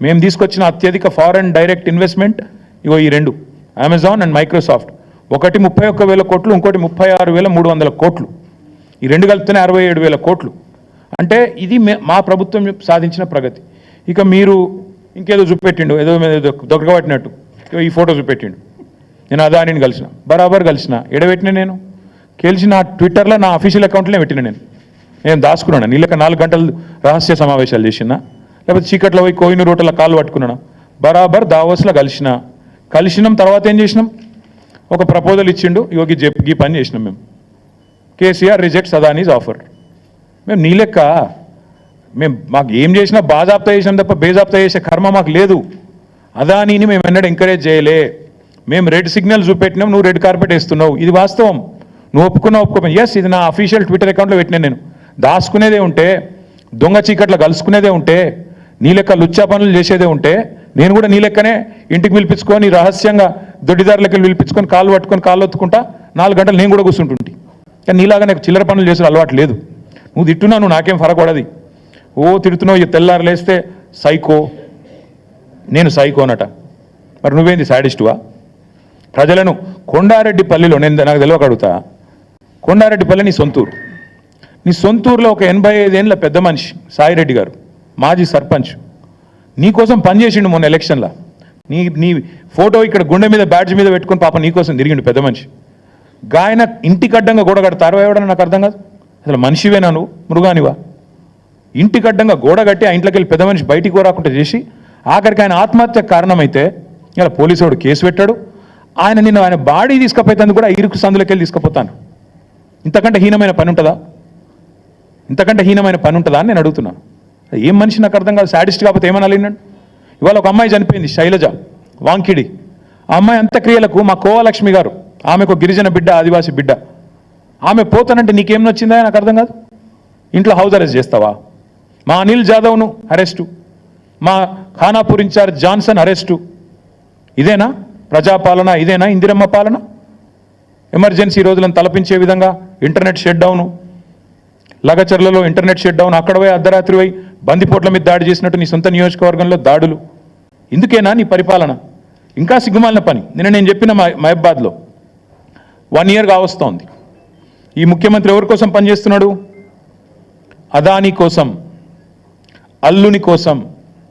మేము తీసుకొచ్చిన అత్యధిక ఫారెన్ డైరెక్ట్ ఇన్వెస్ట్మెంట్ ఇగో ఈ రెండు, అమెజాన్ అండ్ మైక్రోసాఫ్ట్. ఒకటి 31,000 కోట్లు, ఇంకోటి 36,300 కోట్లు. ఈ రెండు కలిపితేనే 67,000 కోట్లు. అంటే ఇది మా ప్రభుత్వం సాధించిన ప్రగతి. ఇక మీరు ఇంకేదో చూపెట్టిండు, ఏదో దొరకబట్టినట్టు ఈ ఫోటో చూపెట్టిండు. నేను అదానిని కలిసిన, బరాబర్ కలిసిన, ఎడబెట్టిన నేను కలిసిన ట్విట్టర్లో నా అఫీషియల్ అకౌంట్లోనే పెట్టిన. నేను దాచుకున్నాను. నీళ్ళక 4 గంటలు రహస్య సమావేశాలు చేసినా, లేకపోతే చీకట్లో పోయి కోహినూరు రోడ్ల కాళ్ళు పట్టుకున్నాను. బరాబర్ దావోస్లో కలిసినాం. తర్వాత ఏం చేసినాం, ఒక ప్రపోజల్ ఇచ్చిండు, యోగి ఈ పని చేసినాం మేము. KCR rejects Adanis offer. మేము నీ లెక్క మాకు ఏం చేసినా బాజాప్తా చేసినాం తప్ప బేజాప్తా చేసే కర్మ మాకు లేదు. అదానీని మేము ఎన్నడూ ఎంకరేజ్ చేయలే. మేము రెడ్ సిగ్నల్ చూపెట్టినాం, నువ్వు రెడ్ కార్పెట్ వేస్తున్నావు. ఇది వాస్తవం. నువ్వు ఒప్పుకోమని ఎస్, ఇది నా అఫీషియల్ ట్విట్టర్ అకౌంట్లో పెట్టినా. నేను దాచుకునేదే ఉంటే, దొంగ చీకట్లో కలుసుకునేదే ఉంటే, నీ లెక్క లుచ్చా పనులు చేసేదే ఉంటే, నేను కూడా నీ లెక్కనే ఇంటికి పిలిపించుకొని రహస్యంగా దొడ్డిదారులకి పిలిపించుకొని కాళ్ళు పట్టుకొని కాళ్ళు ఒత్తుకుంటా 4 గంటలు నేను కూడా కూర్చుంటుంటి. కానీ నీలాగా నాకు చిల్లర పనులు చేసిన అలవాటు లేదు. నువ్వు తిట్టున్నా, నువ్వు నాకేం ఫరక పడది. తిడుతున్నావు, తెల్లారు లేస్తే సైకో, నేను సైకో అనట. మరి నువ్వేంది సాడిస్టువా? ప్రజలను కొండారెడ్డిపల్లిలో నాకు తెలియక అడుగుతా, కొండారెడ్డిపల్లి నీ సొంతూరులో ఒక 85 ఏళ్ళ పెద్ద మనిషి సాయిరెడ్డి గారు, మాజీ సర్పంచ్, నీకోసం పనిచేసిండు మొన్న ఎలక్షన్లో. నీ ఫోటో ఇక్కడ గుండె మీద బ్యాడ్జ్ మీద పెట్టుకుని పాప నీకోసం తిరిగిండు పెద్ద మనిషి. గాయన ఇంటికి అడ్డంగా గోడ కడతారు ఎవడని నాకు అర్థం కాదు. అసలు మనిషివేనా నువ్వు, మృగానివా? ఇంటికి అడ్డంగా గోడ కట్టి ఆ ఇంట్లోకి వెళ్ళి పెద్ద మనిషి బయటికి రాకుండా చేసి ఆఖరికి ఆయన ఆత్మహత్య కారణమైతే ఇలా పోలీసు వాడు కేసు పెట్టాడు. ఆయన బాడీ తీసుకుపోయేందుకు కూడా ఇరుకు సందులోకి వెళ్ళి తీసుకుపోతాను. ఇంతకంటే హీనమైన పని ఉంటుందా? అని నేను అడుగుతున్నాను. ఏం మనిషి నాకు అర్థం కాదు. సాడిస్ట్ కాకపోతే ఏమన్నా లేనండి. ఇవాళ ఒక అమ్మాయి చనిపోయింది, శైలజ వాంకిడి. ఆ అమ్మాయి అంత్యక్రియలకు మా కోవలక్ష్మి గారు, ఆమెకు గిరిజన బిడ్డ, ఆదివాసీ బిడ్డ, ఆమె పోతానంటే నీకేం నచ్చిందా నాకు అర్థం కాదు. ఇంట్లో హౌస్ అరెస్ట్ చేస్తావా? మా అనిల్ జాదవ్ను అరెస్టు, మా ఖానాపూర్ ఇన్ఛార్జ్ జాన్సన్ అరెస్టు. ఇదేనా ప్రజాపాలన? ఇదేనా ఇందిరమ్మ పాలన? ఎమర్జెన్సీ రోజులను తలపించే విధంగా ఇంటర్నెట్ షట్ డౌను, లగచర్లలో ఇంటర్నెట్ షట్ డౌన్, అక్కడ పోయి అర్ధరాత్రి పోయి బందిపోట్ల మీద దాడి చేసినట్టు నీ సొంత నియోజకవర్గంలో దాడులు. ఇందుకేనా నీ పరిపాలన? ఇంకా సిగ్గుమాలిన పని. నేను చెప్పిన మహబాద్లో 1 ఇయర్ కావస్తోంది. ఈ ముఖ్యమంత్రి ఎవరి కోసం పనిచేస్తున్నాడు? అదానీ కోసం, అల్లుని కోసం.